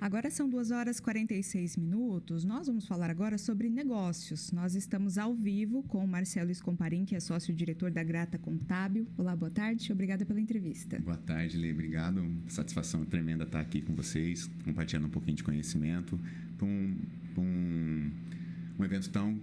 Agora são 2h46. Nós vamos falar agora sobre negócios. Nós estamos ao vivo com o Marcelo Scomparin, que é sócio-diretor da Grata Contábil. Olá, boa tarde. Obrigada pela entrevista. Boa tarde, Lê. Obrigado. Satisfação tremenda estar aqui com vocês, compartilhando um pouquinho de conhecimento para um evento tão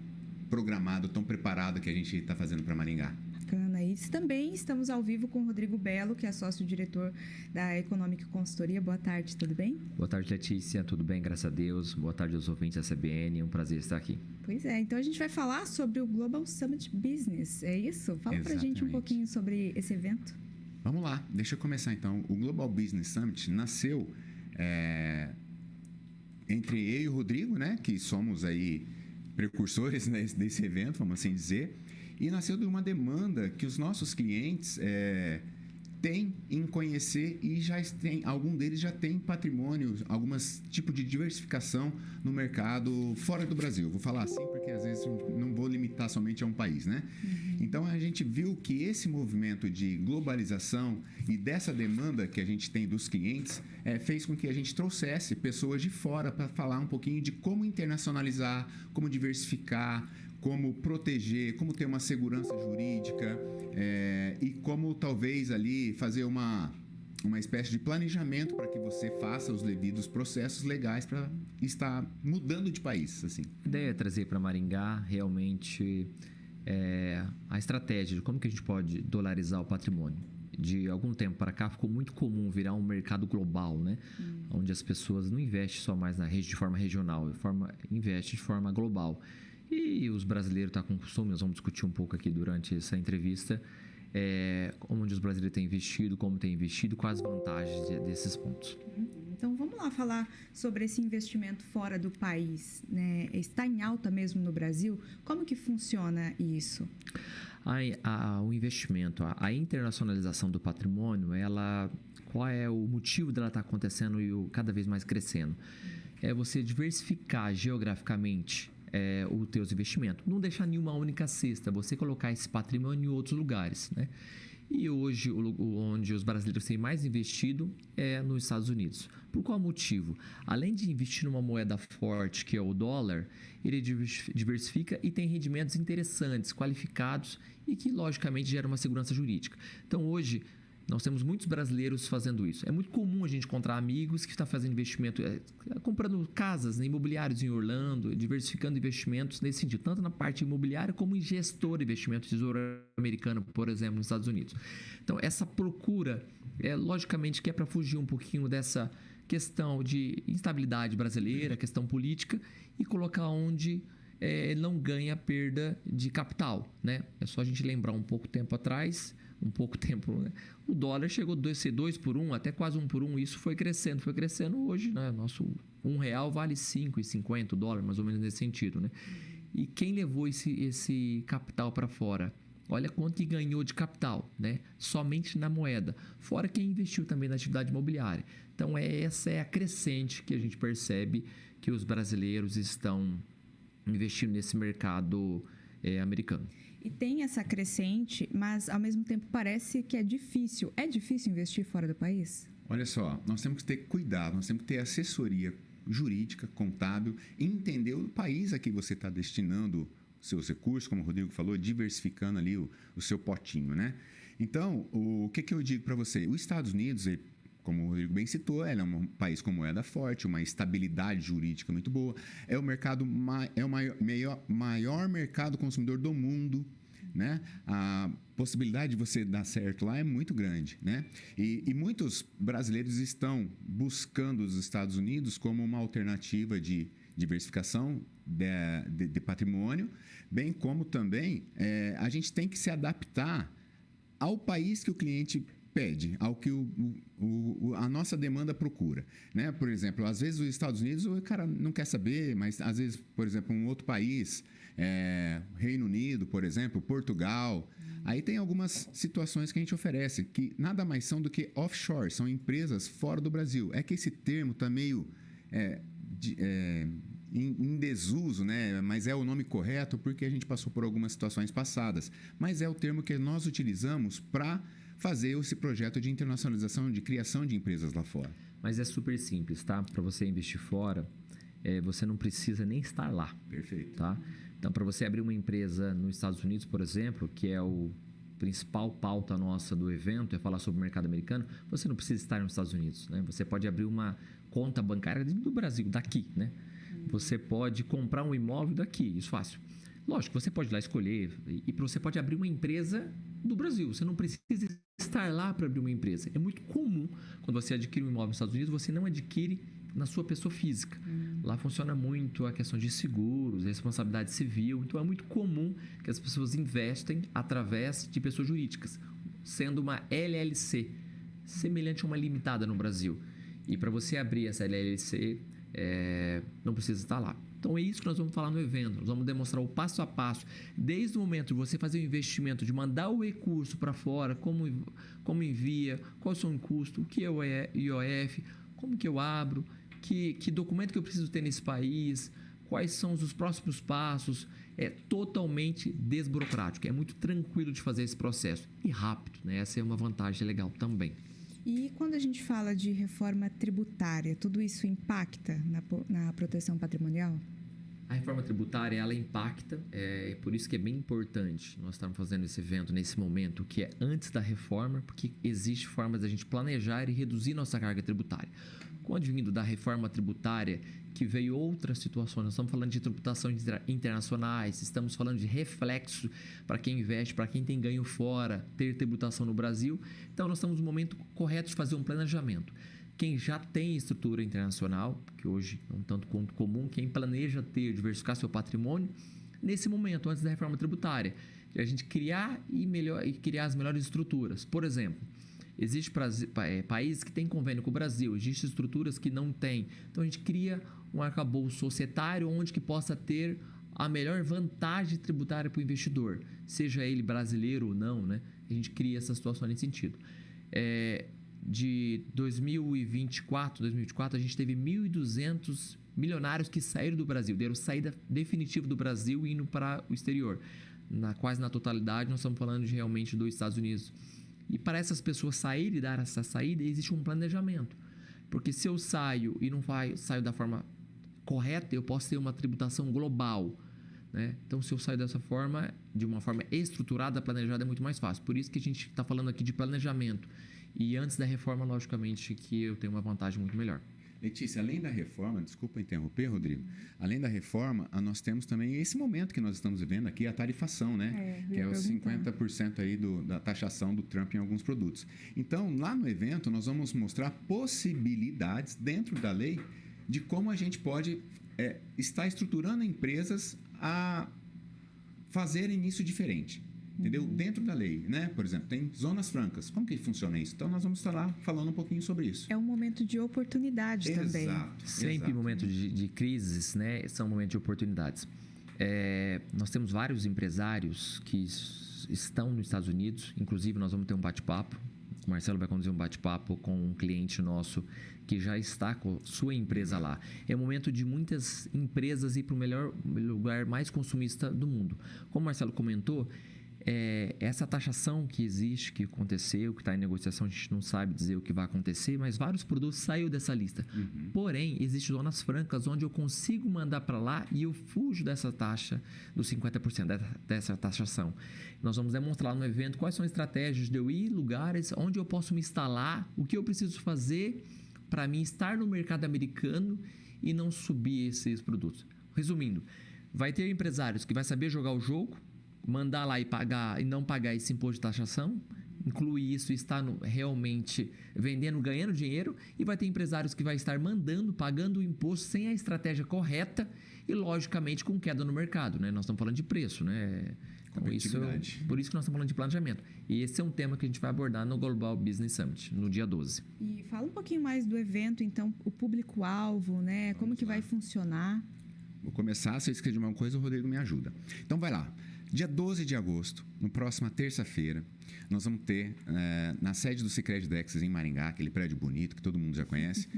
programado, tão preparado que a gente está fazendo para Maringá. Bacana. E também estamos ao vivo com o Rodrigo Belo, que é sócio-diretor da Econômica Consultoria. Boa tarde, tudo bem? Boa tarde, Letícia. Tudo bem, graças a Deus. Boa tarde aos ouvintes da CBN. É um prazer estar aqui. Pois é. Então, a gente vai falar sobre o Global Summit Business. É isso? Fala pra gente um pouquinho sobre esse evento. Vamos lá. Deixa eu começar, então. O Global Business Summit nasceu entre eu e o Rodrigo, né? Que somos aí precursores desse evento, vamos assim dizer. E nasceu de uma demanda que os nossos clientes têm em conhecer e algum deles já tem patrimônio, algumas tipo de diversificação no mercado fora do Brasil. Vou falar assim porque às vezes não vou limitar somente a um país, né? Uhum. Então a gente viu que esse movimento de globalização e dessa demanda que a gente tem dos clientes fez com que a gente trouxesse pessoas de fora para falar um pouquinho de como internacionalizar, como diversificar, como proteger, como ter uma segurança jurídica e como talvez ali fazer uma espécie de planejamento para que você faça os devidos processos legais para estar mudando de país. Assim. A ideia é trazer para Maringá realmente a estratégia de como que a gente pode dolarizar o patrimônio. De algum tempo para cá ficou muito comum virar um mercado global, né? Onde as pessoas não investem só mais de forma regional, investem de forma global. E os brasileiros estão com costume, nós vamos discutir um pouco aqui durante essa entrevista, onde os brasileiros têm investido, como têm investido, quais as vantagens desses pontos. Então, vamos lá falar sobre esse investimento fora do país, né? Está em alta mesmo no Brasil? Como que funciona isso? O investimento, a internacionalização do patrimônio, qual é o motivo dela estar acontecendo e cada vez mais crescendo? É você diversificar geograficamente os teus investimentos. Não deixar nenhuma única cesta, você colocar esse patrimônio em outros lugares, né? E hoje, onde os brasileiros têm mais investido é nos Estados Unidos. Por qual motivo? Além de investir numa moeda forte, que é o dólar, ele diversifica e tem rendimentos interessantes, qualificados e que, logicamente, geram uma segurança jurídica. Então, hoje, nós temos muitos brasileiros fazendo isso. É muito comum a gente encontrar amigos que estão fazendo investimento, comprando casas, imobiliários em Orlando, diversificando investimentos nesse sentido, tanto na parte imobiliária como em gestor de investimento, tesouro americano, por exemplo, nos Estados Unidos. Então, essa procura, logicamente, que é para fugir um pouquinho dessa questão de instabilidade brasileira, questão política, e colocar onde não ganha perda de capital, né? É só a gente lembrar um pouco tempo atrás, né? O dólar chegou a ser 2 por 1, até quase 1 por 1, isso foi crescendo hoje, né? Nosso R$1 vale 5,50 o dólar, mais ou menos nesse sentido, né? E quem levou esse capital para fora? Olha quanto que ganhou de capital, né? Somente na moeda, fora quem investiu também na atividade imobiliária. Então essa é a crescente que a gente percebe que os brasileiros estão investindo nesse mercado americano. E tem essa crescente, mas ao mesmo tempo parece que é difícil. É difícil investir fora do país? Olha só, nós temos que ter cuidado, nós temos que ter assessoria jurídica, contábil, e entender o país a que você está destinando seus recursos, como o Rodrigo falou, diversificando ali o seu potinho, né? Então, o que eu digo para você? Os Estados Unidos, como o Rodrigo bem citou, ela é um país com moeda forte, uma estabilidade jurídica muito boa. É o maior mercado consumidor do mundo, né? A possibilidade de você dar certo lá é muito grande, né? E muitos brasileiros estão buscando os Estados Unidos como uma alternativa de diversificação de patrimônio, bem como também a gente tem que se adaptar ao país que o cliente pede, ao que a nossa demanda procura, né? Por exemplo, às vezes os Estados Unidos o cara não quer saber, mas às vezes, por exemplo, um outro país, Reino Unido, por exemplo, Portugal, aí tem algumas situações que a gente oferece que nada mais são do que offshore, são empresas fora do Brasil. É que esse termo está meio em desuso, né? Mas é o nome correto porque a gente passou por algumas situações passadas, mas é o termo que nós utilizamos para fazer esse projeto de internacionalização, de criação de empresas lá fora. Mas é super simples, tá? Para você investir fora, você não precisa nem estar lá. Perfeito. Tá? Então, para você abrir uma empresa nos Estados Unidos, por exemplo, que é o principal pauta nossa do evento, é falar sobre o mercado americano, você não precisa estar nos Estados Unidos, né? Você pode abrir uma conta bancária do Brasil, daqui, né? Você pode comprar um imóvel daqui, isso é fácil. Lógico, você pode ir lá escolher e você pode abrir uma empresa do Brasil. Você não precisa estar lá para abrir uma empresa. É muito comum, quando você adquire um imóvel nos Estados Unidos, você não adquire na sua pessoa física. Lá funciona muito a questão de seguros, responsabilidade civil. Então, é muito comum que as pessoas investem através de pessoas jurídicas, sendo uma LLC, semelhante a uma limitada no Brasil. E para você abrir essa LLC, não precisa estar lá. Então, é isso que nós vamos falar no evento. Nós vamos demonstrar o passo a passo, desde o momento de você fazer o investimento, de mandar o recurso para fora, como envia, quais são os custos, o que é o IOF, como que eu abro, que documento que eu preciso ter nesse país, quais são os próximos passos. É totalmente desburocrático, é muito tranquilo de fazer esse processo e rápido, né? Essa é uma vantagem legal também. E quando a gente fala de reforma tributária, tudo isso impacta na proteção patrimonial? A reforma tributária, ela impacta, por isso que é bem importante nós estarmos fazendo esse evento nesse momento, que é antes da reforma, porque existe formas da gente planejar e reduzir nossa carga tributária. Com o advindo da reforma tributária, que veio outras situações, nós estamos falando de tributações internacionais, estamos falando de reflexo para quem investe, para quem tem ganho fora, ter tributação no Brasil. Então, nós estamos no momento correto de fazer um planejamento. Quem já tem estrutura internacional, que hoje é um tanto quanto comum, quem planeja diversificar seu patrimônio, nesse momento, antes da reforma tributária, a gente criar e criar as melhores estruturas. Por exemplo, existem países que têm convênio com o Brasil, existem estruturas que não têm. Então, a gente cria um arcabouço societário onde que possa ter a melhor vantagem tributária para o investidor, seja ele brasileiro ou não, né? A gente cria essa situação nesse sentido. De 2024, a gente teve 1.200 milionários que saíram do Brasil, deram saída definitiva do Brasil e indo para o exterior. Quase na totalidade, nós estamos falando realmente dos Estados Unidos. E para essas pessoas saírem e dar essa saída, existe um planejamento. Porque se eu saio e não saio da forma correta, eu posso ter uma tributação global, né? Então, se eu saio dessa forma, de uma forma estruturada, planejada, é muito mais fácil. Por isso que a gente está falando aqui de planejamento. E antes da reforma, logicamente, que eu tenho uma vantagem muito melhor. Letícia, além da reforma, desculpa interromper, Rodrigo, além da reforma, nós temos também esse momento que nós estamos vivendo aqui, a tarifação, né? Que é os 50% aí da taxação do Trump em alguns produtos. Então, lá no evento, nós vamos mostrar possibilidades dentro da lei de como a gente pode estar estruturando empresas a fazerem isso diferente. Entendeu? Dentro da lei, né? Por exemplo, tem zonas francas. Como que funciona isso? Então, nós vamos estar lá falando um pouquinho sobre isso. É um momento de oportunidade também. Sempre momentos de crises, né? São momentos de oportunidades. Nós temos vários empresários que estão nos Estados Unidos. Inclusive, nós vamos ter um bate-papo. O Marcelo vai conduzir um bate-papo com um cliente nosso que já está com sua empresa lá. É o momento de muitas empresas ir para o melhor lugar mais consumista do mundo. Como o Marcelo comentou, essa taxação que existe, que aconteceu, que está em negociação, a gente não sabe dizer o que vai acontecer, mas vários produtos saíram dessa lista. Porém, existem zonas francas onde eu consigo mandar para lá e eu fujo dessa taxa dos 50%, dessa taxação. Nós vamos demonstrar no evento quais são as estratégias de eu ir em lugares onde eu posso me instalar, o que eu preciso fazer para mim estar no mercado americano e não subir esses produtos. Resumindo, vai ter empresários que vai saber jogar o jogo, mandar lá e não pagar esse imposto de taxação, incluir isso e estar realmente vendendo, ganhando dinheiro, e vai ter empresários que vai estar pagando o imposto sem a estratégia correta e, logicamente, com queda no mercado, né? Nós estamos falando de preço, né? Então, por isso que nós estamos falando de planejamento. E esse é um tema que a gente vai abordar no Global Business Summit, no dia 12. E fala um pouquinho mais do evento, então, o público-alvo, né? Como que vai funcionar? Vou começar, se eu escrever uma coisa, o Rodrigo me ajuda. Então, vai lá. Dia 12 de agosto, no próxima terça-feira, nós vamos ter, na sede do Sicredi Dexis, em Maringá, aquele prédio bonito que todo mundo já conhece,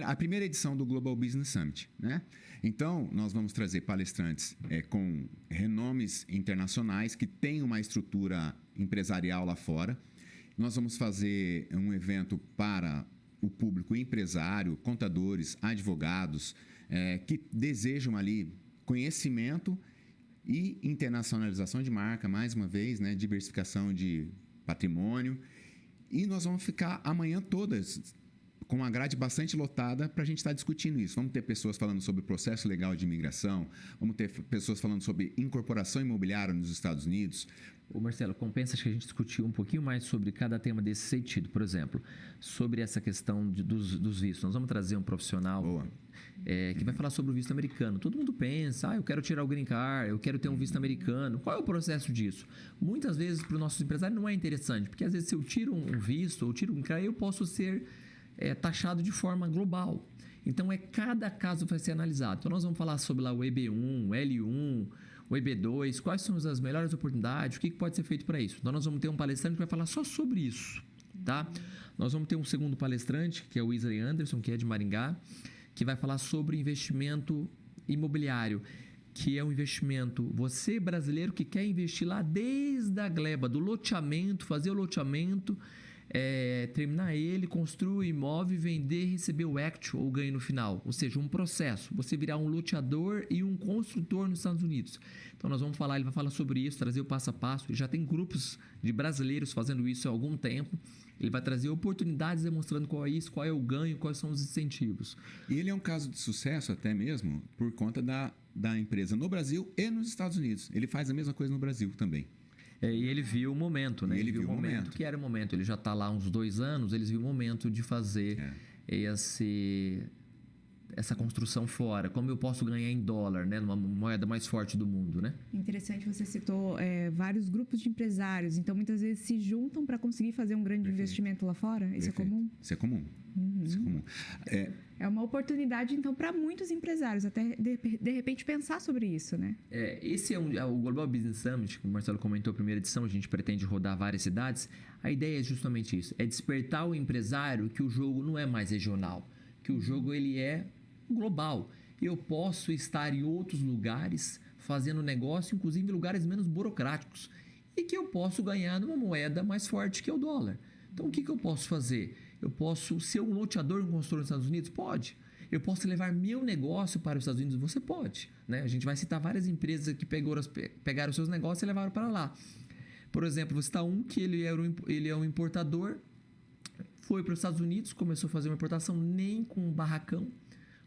a primeira edição do Global Business Summit, né? Então, nós vamos trazer palestrantes com renomes internacionais que têm uma estrutura empresarial lá fora. Nós vamos fazer um evento para o público empresário, contadores, advogados, que desejam ali conhecimento e internacionalização de marca, mais uma vez, né? Diversificação de patrimônio. E nós vamos ficar amanhã todas com uma grade bastante lotada para a gente estar discutindo isso. Vamos ter pessoas falando sobre o processo legal de imigração, vamos ter pessoas falando sobre incorporação imobiliária nos Estados Unidos. Ô Marcelo, compensa que a gente discutiu um pouquinho mais sobre cada tema desse sentido. Por exemplo, sobre essa questão dos vistos. Nós vamos trazer um profissional que vai falar sobre o visto americano. Todo mundo pensa, eu quero tirar o green card, eu quero ter um visto americano. Qual é o processo disso? Muitas vezes para os nossos empresários não é interessante, porque às vezes se eu tiro um visto ou tiro um green card, eu posso ser taxado de forma global. Então, cada caso vai ser analisado. Então, nós vamos falar sobre lá o EB1, o L1, o EB2, quais são as melhores oportunidades, o que pode ser feito para isso. Então, nós vamos ter um palestrante que vai falar só sobre isso, tá? Nós vamos ter um segundo palestrante, que é o Wesley Anderson, que é de Maringá, que vai falar sobre investimento imobiliário, que é um investimento, você brasileiro que quer investir lá desde a gleba, do loteamento, fazer o loteamento, terminar ele, construir o imóvel, vender e receber o equity ou ganho no final. Ou seja, um processo. Você virar um loteador e um construtor nos Estados Unidos. Então, nós vamos falar, ele vai falar sobre isso, trazer o passo a passo. Já tem grupos de brasileiros fazendo isso há algum tempo. Ele vai trazer oportunidades demonstrando qual é isso, qual é o ganho, quais são os incentivos. E ele é um caso de sucesso até mesmo por conta da empresa no Brasil e nos Estados Unidos. Ele faz a mesma coisa no Brasil também. E ele viu o momento, né? Ele viu o momento. Que era o momento. Ele já está lá há uns 2 anos, eles viram o momento de fazer essa construção fora. Como eu posso ganhar em dólar, né? Numa moeda mais forte do mundo, né? Interessante, você citou vários grupos de empresários. Então, muitas vezes se juntam para conseguir fazer um grande investimento lá fora. Isso é comum? Isso é comum. Uhum. Isso é comum. É uma oportunidade, então, para muitos empresários, até de repente pensar sobre isso, né? Esse é o Global Business Summit, que o Marcelo comentou, a primeira edição, a gente pretende rodar várias cidades. A ideia é justamente isso, é despertar o empresário que o jogo não é mais regional, que o jogo ele é global. Eu posso estar em outros lugares fazendo negócio, inclusive em lugares menos burocráticos, e que eu posso ganhar numa moeda mais forte que é o dólar. Então, o que eu posso fazer? Eu posso ser um loteador e um consultor nos Estados Unidos? Pode. Eu posso levar meu negócio para os Estados Unidos? Você pode. Né? A gente vai citar várias empresas que pegaram seus negócios e levaram para lá. Por exemplo, vou citar um que ele é um importador, foi para os Estados Unidos, começou a fazer uma importação nem com um barracão,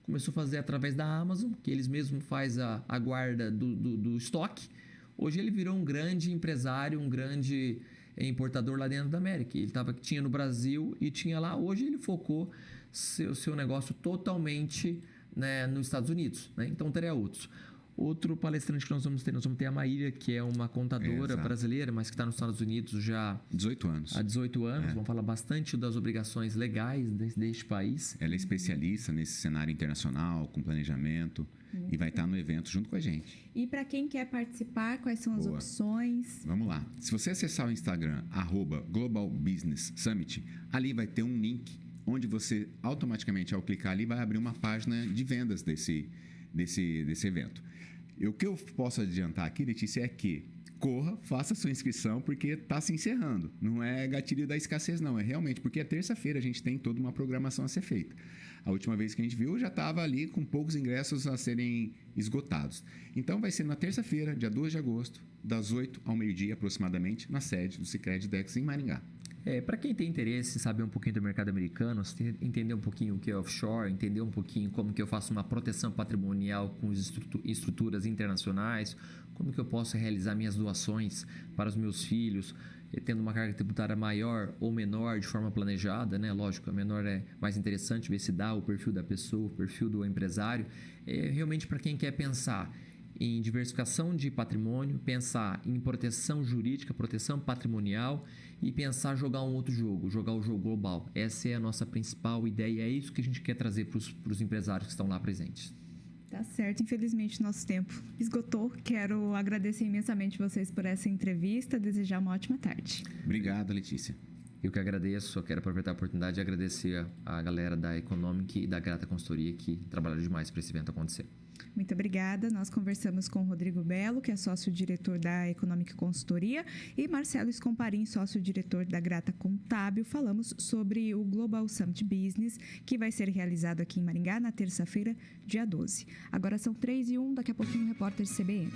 começou a fazer através da Amazon, que eles mesmos fazem a guarda do estoque. Hoje ele virou um grande empresário, um grande importador lá dentro da América. Ele tinha no Brasil e tinha lá. Hoje ele focou seu negócio totalmente, né, nos Estados Unidos. Né? Então, teria outros. Outro palestrante que nós vamos ter a Maíra, que é uma contadora brasileira, mas que está nos Estados Unidos já 18 anos. Há 18 anos. Vamos falar bastante das obrigações legais deste país. Ela é especialista nesse cenário internacional, com planejamento, e vai estar no evento junto com a gente. E para quem quer participar, quais são as opções? Vamos lá. Se você acessar o Instagram, @Global Business Summit, ali vai ter um link onde você automaticamente, ao clicar ali, vai abrir uma página de vendas desse evento. O que eu posso adiantar aqui, Letícia, é que corra, faça sua inscrição, porque está se encerrando. Não é gatilho da escassez, não. É realmente porque é terça-feira, a gente tem toda uma programação a ser feita. A última vez que a gente viu, já estava ali com poucos ingressos a serem esgotados. Então, vai ser na terça-feira, dia 2 de agosto, das 8 ao meio-dia aproximadamente, na sede do Sicredi Dex em Maringá. Para quem tem interesse em saber um pouquinho do mercado americano, entender um pouquinho o que é offshore, entender um pouquinho como que eu faço uma proteção patrimonial com estruturas internacionais, como que eu posso realizar minhas doações para os meus filhos, tendo uma carga tributária maior ou menor de forma planejada, né? Lógico, a menor é mais interessante, ver se dá o perfil da pessoa, o perfil do empresário. Realmente para quem quer pensar em diversificação de patrimônio, pensar em proteção jurídica, proteção patrimonial e pensar jogar um outro jogo, jogar o jogo global. Essa é a nossa principal ideia, é isso que a gente quer trazer para os empresários que estão lá presentes. Tá certo, infelizmente nosso tempo esgotou. Quero agradecer imensamente vocês por essa entrevista, desejar uma ótima tarde. Obrigado, Letícia. Eu que agradeço, eu quero aproveitar a oportunidade de agradecer a galera da Economic e da Grata Consultoria que trabalharam demais para esse evento acontecer. Muito obrigada. Nós conversamos com Rodrigo Belo, que é sócio-diretor da Economic Consultoria, e Marcelo Scomparin, sócio-diretor da Grata Contábil. Falamos sobre o Global Summit Business, que vai ser realizado aqui em Maringá na terça-feira, dia 12. Agora são 3h01, daqui a pouquinho o repórter CBN.